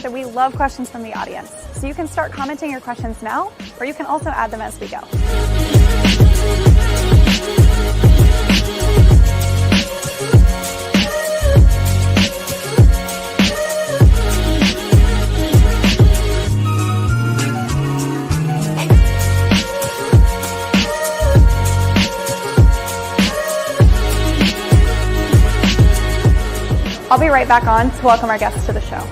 that we love questions from the audience, so you can start commenting your questions now, or you can also add them as we go. I'll be right back on to welcome our guests to the show.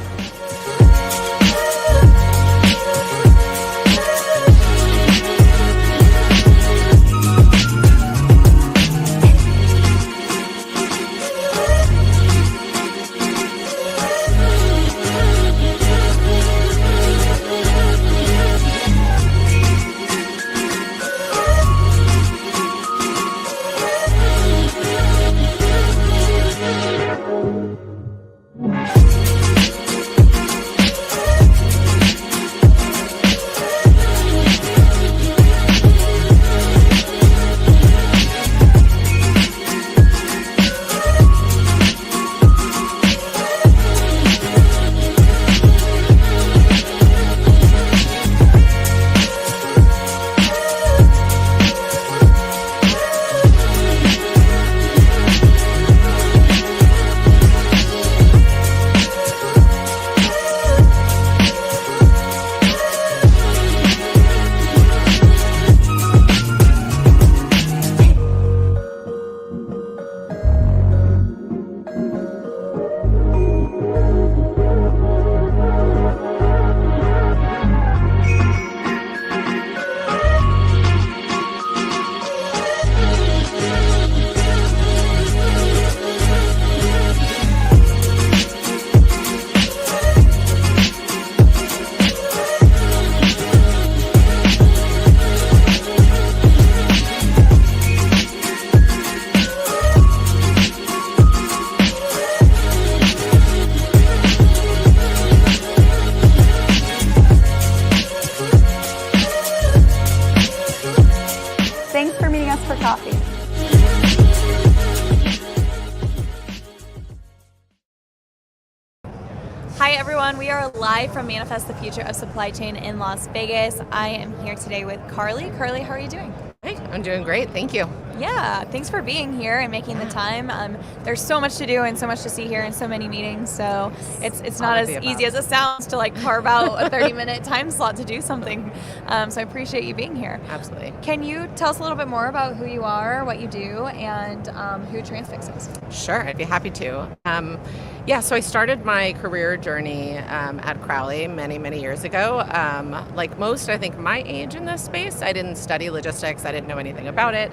Thanks for meeting us for coffee. Hi everyone, we are live from Manifest the Future of Supply Chain in Las Vegas. I am here today with Carly. Carly, how are you doing? Hey, I'm doing great, thank you. Yeah, thanks for being here and making the time. There's so much to do and so much to see here and so many meetings, so it's not as easy as it sounds to like carve out a 30-minute time slot to do something. So I appreciate you being here. Absolutely. Can you tell us a little bit more about who you are, what you do, and who Transfix is? Sure, I'd be happy to. So I started my career journey at Crowley many years ago. Like most, I think, my age in this space, I didn't study logistics. I didn't know anything about it.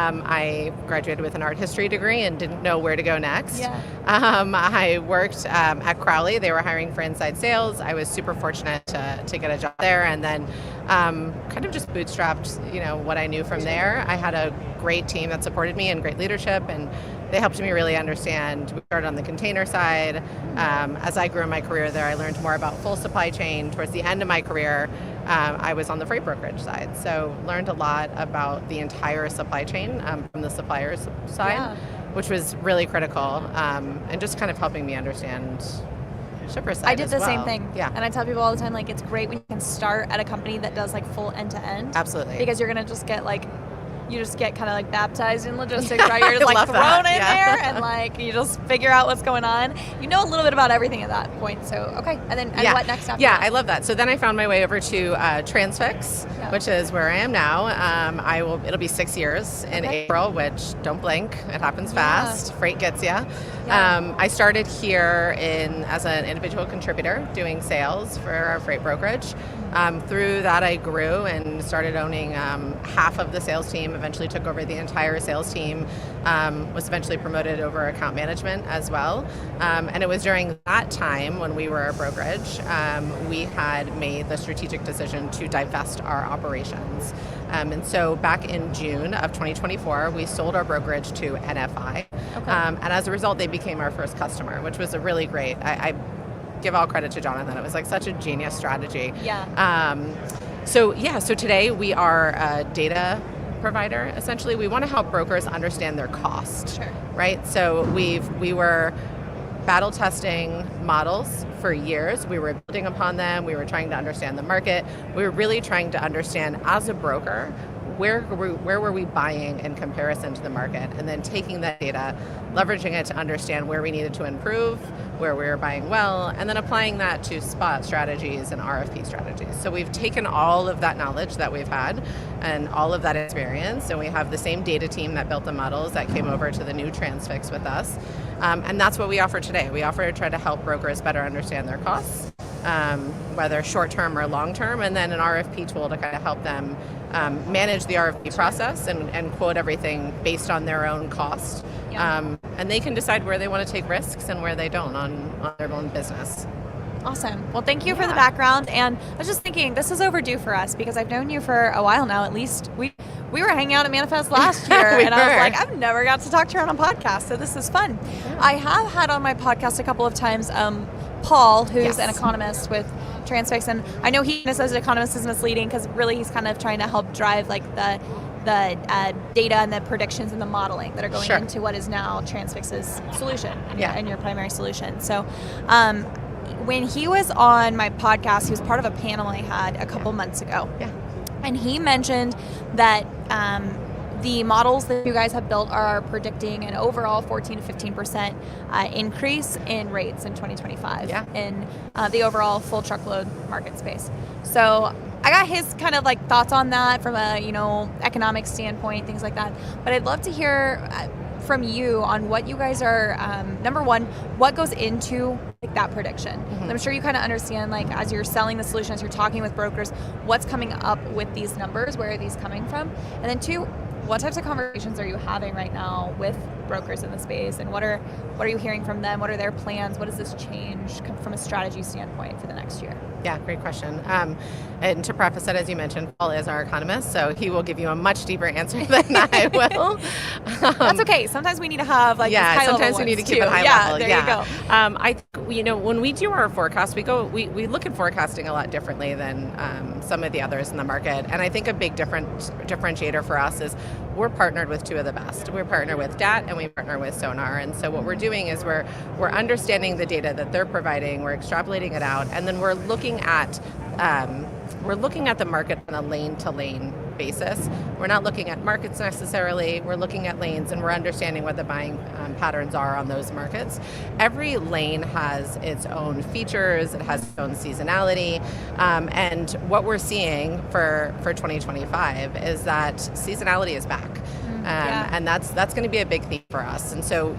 I graduated with an art history degree and didn't know where to go next. Yeah. I worked at Crowley. They were hiring for inside sales. I was super fortunate to get a job there, and then kind of just bootstrapped, what I knew from there. I had a great team that supported me and great leadership, and they helped me really understand. We started on the container side. As I grew in my career there, I learned more about full supply chain. Towards the end of my career, I was on the freight brokerage side. So learned a lot about the entire supply chain from the supplier's side, which was really critical, and just kind of helping me understand shipper side. I did the same thing. Yeah. And I tell people all the time, like, it's great when you can start at a company that does like full end to end. Absolutely. Because you're going to just get kind of like baptized in logistics, right? You're just like thrown in there and like you just figure out what's going on. You know a little bit about everything at that point. So, okay. And then what next after that? I love that. So then I found my way over to Transfix, which is where I am now. It'll be 6 years in April, which don't blink. It happens fast. Freight gets you. I started here as an individual contributor doing sales for our freight brokerage. Through that, I grew and started owning half of the sales team, eventually took over the entire sales team, was eventually promoted over account management as well. And it was during that time when we were a brokerage, we had made the strategic decision to divest our operations. And so back in June of 2024, we sold our brokerage to NFI. And as a result, they became our first customer, which was a really great, I give all credit to Jonathan. It was like such a genius strategy. So today we are a data provider. Essentially, we want to help brokers understand their cost, right? So we were battle testing models for years. We were building upon them. We were trying to understand the market. We were really trying to understand, as a broker, where were we buying in comparison to the market, and then taking that data, leveraging it to understand where we needed to improve, where we were buying well, and then applying that to spot strategies and RFP strategies. So we've taken all of that knowledge that we've had and all of that experience, and we have the same data team that built the models that came over to the new Transfix with us. And that's what we offer today. We offer to try to help brokers better understand their costs, whether short-term or long-term, and then an RFP tool to kind of help them manage the RFP process and quote everything based on their own cost. Yeah. And they can decide where they want to take risks and where they don't on their own business. Awesome. Well, thank you for the background. And I was just thinking, this is overdue for us because I've known you for a while now. At least we were hanging out at Manifest last year, and I was like, I've never got to talk to her on a podcast, so this is fun. Yeah. I have had on my podcast a couple of times Paul, who's an economist with Transfix, and I know he says economist is misleading because really he's kind of trying to help drive like the data and the predictions and the modeling that are going into what is now Transfix's solution and your primary solution. So when he was on my podcast, he was part of a panel I had a couple months ago. Yeah. And he mentioned that the models that you guys have built are predicting an overall 14 to 15% increase in rates in 2025 in the overall full truckload market space. So I got his kind of like thoughts on that from a economic standpoint, things like that. But I'd love to hear from you on what you guys are, number one, what goes into like that prediction. Mm-hmm. I'm sure you kind of understand, like, as you're selling the solution, as you're talking with brokers, what's coming up with these numbers, where are these coming from? And then two, what types of conversations are you having right now with brokers in the space, and what are you hearing from them? What are their plans? What does this change from a strategy standpoint for the next year? Yeah, great question. And to preface it, as you mentioned, Paul is our economist, so he will give you a much deeper answer than I will. That's okay. Sometimes we need to have like high level sometimes we need to keep it high level. There you go. I think, when we do our forecast, we look at forecasting a lot differently than some of the others in the market. And I think a big differentiator for us is we're partnered with two of the best. We're partnered with DAT and we partner with Sonar. And so what we're doing is we're understanding the data that they're providing, we're extrapolating it out, and then we're looking at the market on a lane-to-lane basis. We're not looking at markets necessarily, we're looking at lanes, and we're understanding what the buying patterns are on those markets. Every lane has its own features, it has its own seasonality, and what we're seeing for 2025 is that seasonality is back. And that's going to be a big theme for us. And so,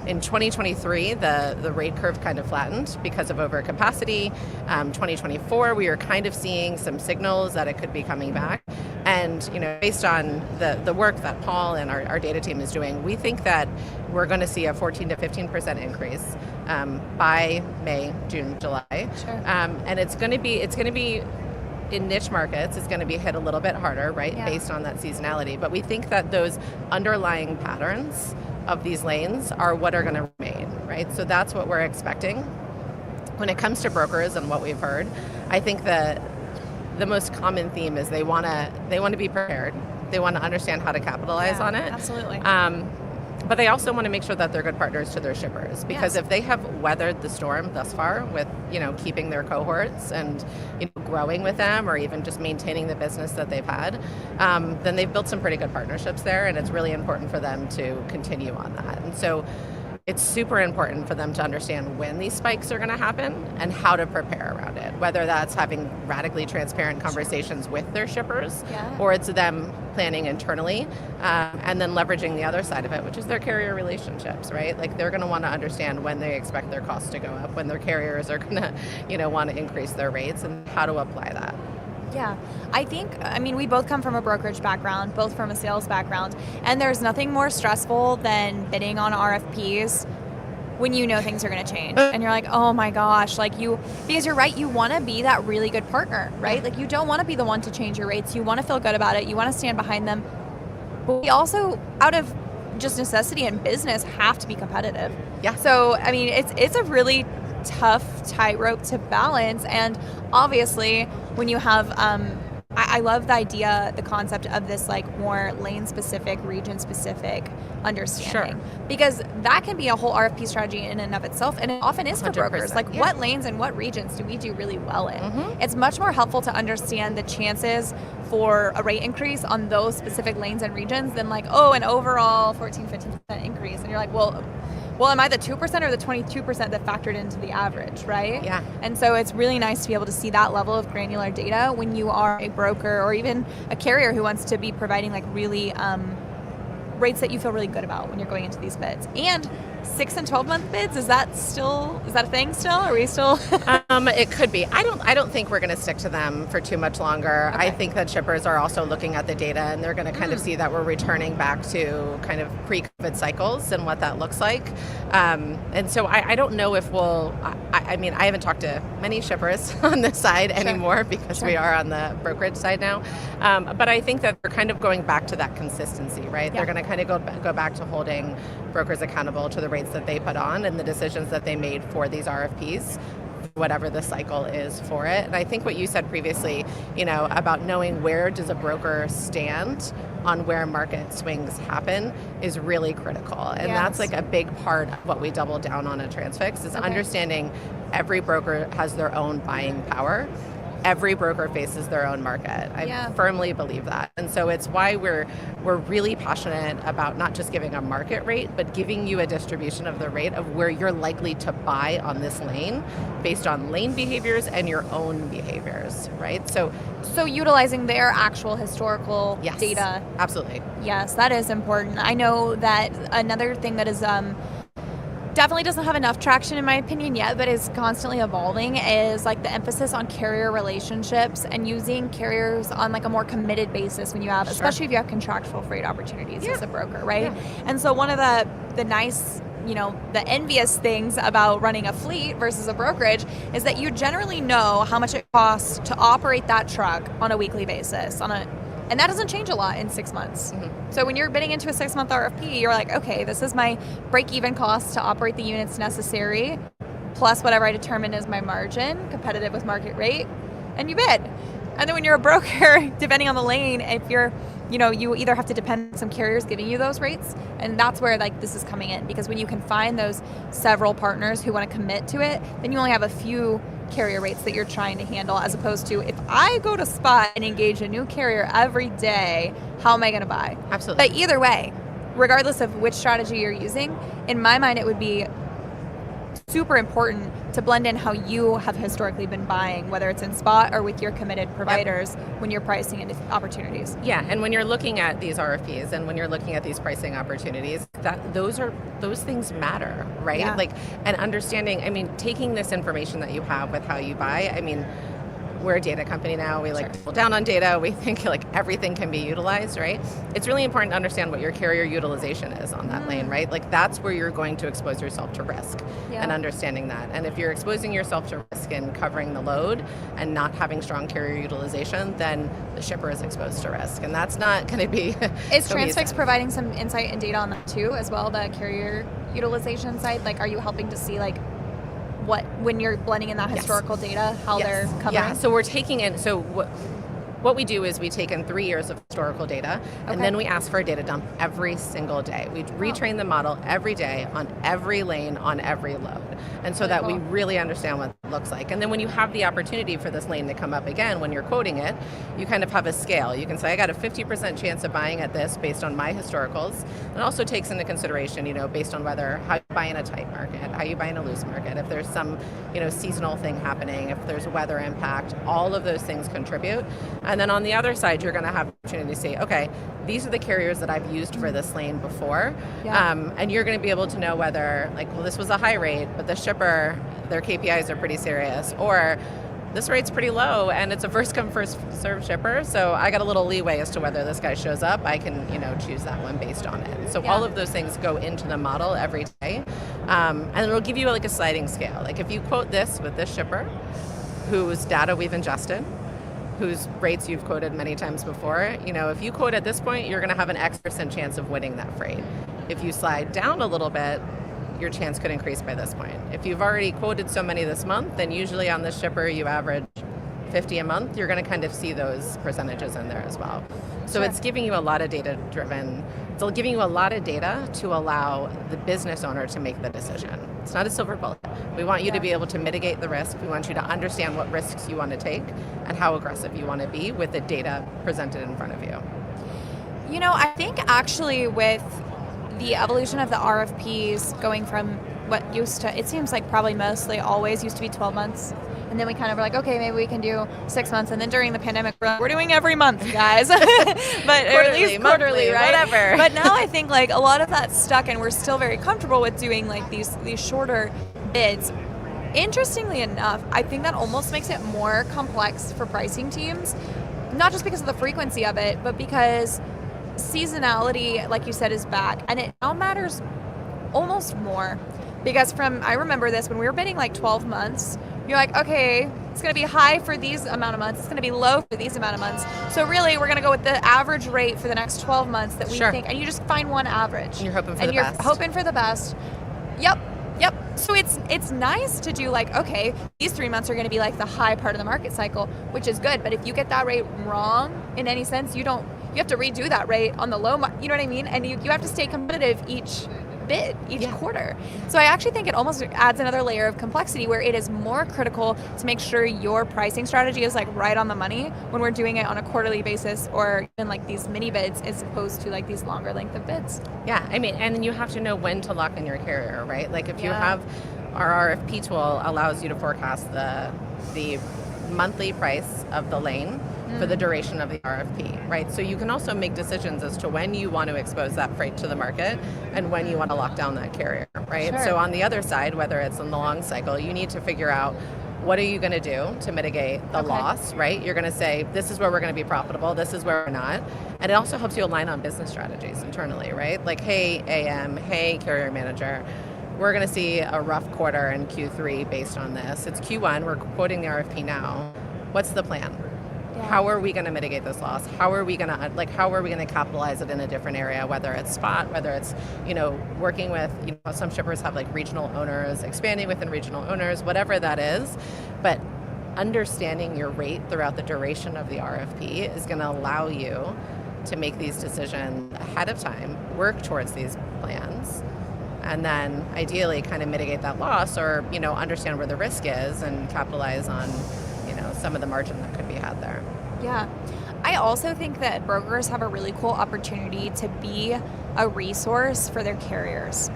in 2023, the rate curve kind of flattened because of overcapacity. 2024, we were kind of seeing some signals that it could be coming back. And based on the work that Paul and our data team is doing, we think that we're going to see a 14 to 15% increase by May, June, July. Sure. And it's going to be in niche markets, it's going to be hit a little bit harder, right, based on that seasonality. But we think that those underlying patterns of these lanes are what are going to remain, right? So that's what we're expecting. When it comes to brokers and what we've heard, I think that the most common theme is they want to be prepared. They want to understand how to capitalize on it. Absolutely. But they also want to make sure that they're good partners to their shippers, because if they have weathered the storm thus far with, keeping their cohorts and growing with them, or even just maintaining the business that they've had, then they've built some pretty good partnerships there, and it's really important for them to continue on that. And so it's super important for them to understand when these spikes are going to happen and how to prepare around it, whether that's having radically transparent conversations with their shippers, or it's them planning internally, and then leveraging the other side of it, which is their carrier relationships, right? Like, they're going to want to understand when they expect their costs to go up, when their carriers are going to, want to increase their rates, and how to apply that. Yeah, we both come from a brokerage background, both from a sales background, and there's nothing more stressful than bidding on RFPs when you know things are going to change, and you're like, oh my gosh, because you're right, you want to be that really good partner, right? Like, you don't want to be the one to change your rates, you want to feel good about it, you want to stand behind them, but we also, out of just necessity and business, have to be competitive. Yeah. So, it's a really tough tightrope to balance, and obviously when you have I love the idea, the concept of this like more lane specific, region specific understanding. Sure. Because that can be a whole RFP strategy in and of itself, and it often is for brokers. Like, what lanes and what regions do we do really well in? It's much more helpful to understand the chances for a rate increase on those specific lanes and regions than like, oh, an overall 14-15% increase. And you're like, well, am I the 2% or the 22% that factored into the average, right? Yeah. And so it's really nice to be able to see that level of granular data when you are a broker or even a carrier who wants to be providing like really rates that you feel really good about when you're going into these bids. And 6 and 12 month bids, is that a thing still? Are we still? It could be. I don't think we're going to stick to them for too much longer. Okay. I think that shippers are also looking at the data, and they're going to kind of see that we're returning back to kind of pre-COVID cycles and what that looks like. And so I don't know if we'll. I mean, I haven't talked to many shippers on this side anymore because we are on the brokerage side now. But I think that they're kind of going back to that consistency, right? Yeah. They're going to kind of go back to holding brokers accountable to the rates that they put on and the decisions that they made for these RFPs, whatever the cycle is for it. And I think what you said previously, about knowing where does a broker stand on where market swings happen is really critical. And that's like a big part of what we double down on at Transfix is understanding every broker has their own buying power. Every broker faces their own market. I firmly believe that. And so it's why we're really passionate about not just giving a market rate, but giving you a distribution of the rate of where you're likely to buy on this lane based on lane behaviors and your own behaviors, right? So utilizing their actual historical data. Absolutely. Yes, that is important. I know that another thing that is definitely doesn't have enough traction in my opinion yet, but is constantly evolving, is like the emphasis on carrier relationships and using carriers on like a more committed basis when you have, especially if you have contractual freight opportunities as a broker, right? And so one of the nice, the envious things about running a fleet versus a brokerage is that you generally know how much it costs to operate that truck on a weekly basis, and that doesn't change a lot in 6 months. So when you're bidding into a 6-month RFP, you're like, okay, this is my break-even cost to operate the units necessary, plus whatever I determine is my margin, competitive with market rate, and you bid. And then when you're a broker, depending on the lane, if you're, you either have to depend on some carriers giving you those rates, and that's where like this is coming in, because when you can find those several partners who want to commit to it, then you only have a few carrier rates that you're trying to handle, as opposed to if I go to Spot and engage a new carrier every day, how am I going to buy? Absolutely. But either way, regardless of which strategy you're using, in my mind it would be super important to blend in how you have historically been buying, whether it's in Spot or with your committed providers when you're pricing into opportunities. Yeah, and when you're looking at these RFPs and when you're looking at these pricing opportunities, those things matter, right? Yeah. Like, and understanding, taking this information that you have with how you buy, we're a data company now. We pull down on data. We think like everything can be utilized, right? It's really important to understand what your carrier utilization is on that lane, right? Like that's where you're going to expose yourself to risk and understanding that. And if you're exposing yourself to risk and covering the load and not having strong carrier utilization, then the shipper is exposed to risk. And that's not going to be... Is Transfix providing some insight and data on that too as well, the carrier utilization side? Like, are you helping to see like when you're blending in that historical data, how they're covering? Yeah, so we're taking in, what we do is we take in 3 years of historical data, and then we ask for a data dump every single day. We retrain the model every day on every lane, on every load. And so that we really understand what it looks like. And then when you have the opportunity for this lane to come up again, when you're quoting it, you kind of have a scale. You can say, I got a 50% chance of buying at this based on my historicals. It also takes into consideration, based on how you buy in a tight market, how you buy in a loose market, if there's some, seasonal thing happening, if there's weather impact, all of those things contribute. And then on the other side, you're going to have the opportunity to say, okay, these are the carriers that I've used for this lane before. And you're going to be able to know whether, this was a high rate, but the shipper, their KPIs are pretty serious, or this rate's pretty low and it's a first come first served shipper, so I got a little leeway as to whether this guy shows up. I can choose that one based on it. So all of those things go into the model every day, and it'll give you a sliding scale. Like if you quote this with this shipper whose data we've ingested, whose rates you've quoted many times before, if you quote at this point, you're going to have an X% chance of winning that freight. If you slide down a little bit, your chance could increase by this point. If you've already quoted so many this month, then usually on this shipper you average $150 a month, you're going to kind of see those percentages in there as well. So Sure. it's giving you a lot of data-driven. It's giving you a lot of data to allow the business owner to make the decision. It's not a silver bullet. We want you to be able to mitigate the risk. We want you to understand what risks you want to take and how aggressive you want to be with the data presented in front of you. You know, I think actually with the evolution of the RFPs going from what used to, it seems like probably mostly always used to be 12 months. And then we kind of were like, okay, maybe we can do 6 months. And then during the pandemic, we're doing every month, guys. But quarterly, or at least quarterly, monthly, right? whatever. But now I think like a lot of that's stuck, and we're still very comfortable with doing like these shorter bids. Interestingly enough, I think that almost makes it more complex for pricing teams, not just because of the frequency of it, but because seasonality, like you said, is back, and it now matters almost more. Because I remember this when we were bidding like 12 months, you're like, okay, it's going to be high for these amount of months, it's going to be low for these amount of months. So really, we're going to go with the average rate for the next 12 months that we think, and you just find one average. And you're hoping for the best. best. And you're hoping for the best. Yep. So it's nice to do like, okay, these 3 months are going to be like the high part of the market cycle, which is good. But if you get that rate wrong in any sense, you have to redo that rate on the low, you know what I mean? And you have to stay competitive each bid, each quarter. So I actually think it almost adds another layer of complexity where it is more critical to make sure your pricing strategy is like right on the money when we're doing it on a quarterly basis, or even like these mini bids as opposed to like these longer length of bids. Yeah, I mean, and you have to know when to lock in your carrier, right? Like if you have our RFP tool allows you to forecast the monthly price of the lane for the duration of the RFP, right? So you can also make decisions as to when you want to expose that freight to the market and when you want to lock down that carrier, right? Sure. So on the other side, whether it's in the long cycle, you need to figure out what are you going to do to mitigate the loss, right? You're going to say, this is where we're going to be profitable, this is where we're not. And it also helps you align on business strategies internally, right? Like, hey, AM, hey, carrier manager, we're going to see a rough quarter in Q3 based on this. It's Q1, we're quoting the RFP now. What's the plan? How are we going to mitigate this loss? How are we going to capitalize it in a different area, whether it's spot, whether it's, working with, some shippers have like regional owners, expanding within regional owners, whatever that is. But understanding your rate throughout the duration of the RFP is going to allow you to make these decisions ahead of time, work towards these plans, and then ideally kind of mitigate that loss or, understand where the risk is and capitalize on some of the margin that could be had there. Yeah. I also think that brokers have a really cool opportunity to be a resource for their carriers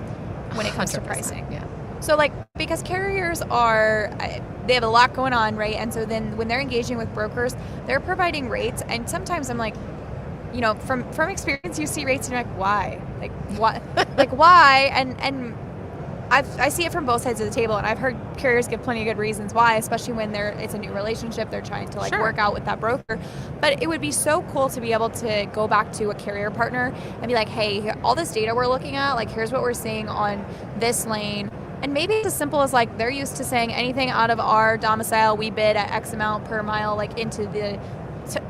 when it comes to pricing. Yeah. So because carriers they have a lot going on, right? And so then when they're engaging with brokers, they're providing rates. And sometimes I'm like, from experience, you see rates and you're like, why? Like, what? Like, why? And I see it from both sides of the table, and I've heard carriers give plenty of good reasons why, especially when it's a new relationship, they're trying to work out with that broker. But it would be so cool to be able to go back to a carrier partner and be like, hey, all this data we're looking at, like here's what we're seeing on this lane. And maybe it's as simple as like they're used to saying anything out of our domicile, we bid at X amount per mile, like into the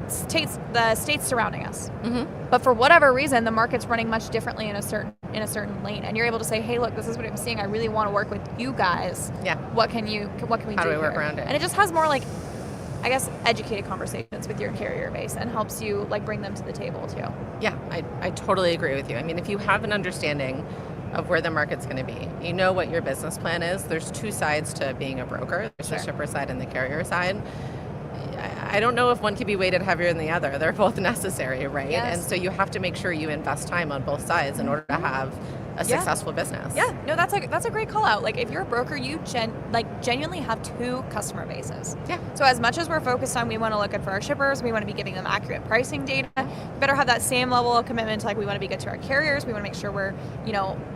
states surrounding us. Mm-hmm. But for whatever reason, the market's running much differently in a certain lane, and you're able to say, hey, look, this is what I'm seeing. I really want to work with you guys. Yeah. What can we do? How do we work around it? And it just has more educated conversations with your carrier base and helps you bring them to the table too. Yeah, I totally agree with you. I mean, if you have an understanding of where the market's going to be, you know what your business plan is. There's two sides to being a broker. There's the shipper side and the carrier side. I don't know if one can be weighted heavier than the other. They're both necessary, right? Yes. And so you have to make sure you invest time on both sides in order to have a successful business. Yeah, no, that's a great call out. If you're a broker, you genuinely have two customer bases. Yeah. So as much as we're focused on, we want to look good for our shippers, we want to be giving them accurate pricing data. We better have that same level of commitment to we want to be good to our carriers. We want to make sure we're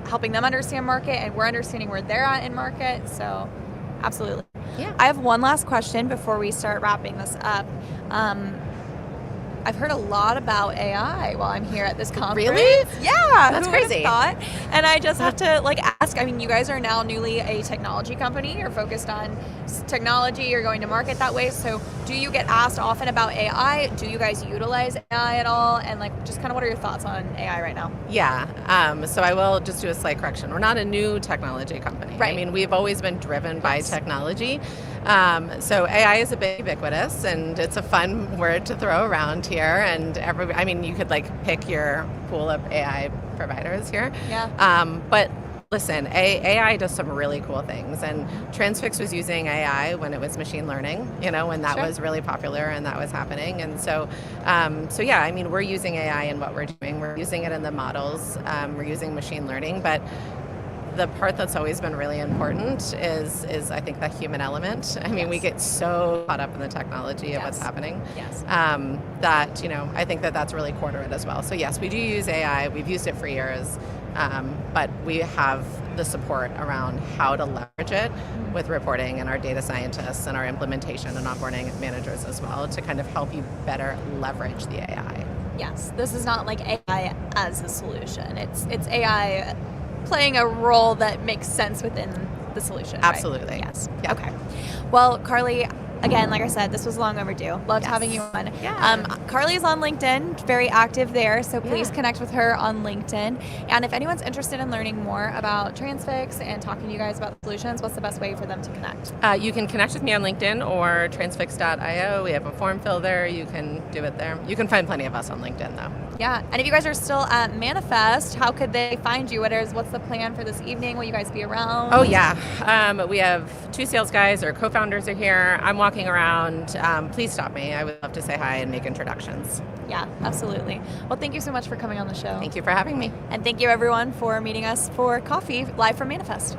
helping them understand market and we're understanding where they're at in market. So. Absolutely. Yeah. I have one last question before we start wrapping this up. I've heard a lot about AI while I'm here at this conference. Really? Yeah. That's who would've crazy. thought? And I just have to ask, I mean, you guys are now newly a technology company. You're focused on technology. You're going to market that way. So do you get asked often about AI? Do you guys utilize AI at all? And just kind of what are your thoughts on AI right now? Yeah. So I will just do a slight correction. We're not a new technology company. Right. I mean, we've always been driven by technology. So AI is a bit ubiquitous, and it's a fun word to throw around here. And you could pick your pool of AI providers here. Yeah. But listen, AI does some really cool things, and Transfix was using AI when it was machine learning, when that was really popular and that was happening. And so yeah, I mean, we're using AI in what we're doing. We're using it in the models. We're using machine learning, but the part that's always been really important is I think the human element. I mean, we get so caught up in the technology of what's happening that, I think that's really core to it as well. So yes, we do use AI. We've used it for years. But we have the support around how to leverage it with reporting and our data scientists and our implementation and onboarding managers as well to kind of help you better leverage the AI. Yes, this is not AI as a solution. It's AI playing a role that makes sense within the solution. Absolutely. Right? Yes. Yeah. Okay. Well, Carly, again, like I said, this was long overdue. Loved having you on. Yeah. Carly's on LinkedIn, very active there, so please connect with her on LinkedIn. And if anyone's interested in learning more about Transfix and talking to you guys about solutions, what's the best way for them to connect? You can connect with me on LinkedIn or transfix.io. We have a form fill there. You can do it there. You can find plenty of us on LinkedIn, though. Yeah, and if you guys are still at Manifest, how could they find you? What's the plan for this evening? Will you guys be around? Oh, yeah. We have 2 sales guys. Our co-founders are here. I'm walking around. Please stop me. I would love to say hi and make introductions. Yeah, absolutely. Well, thank you so much for coming on the show. Thank you for having me. And thank you, everyone, for meeting us for coffee live from Manifest.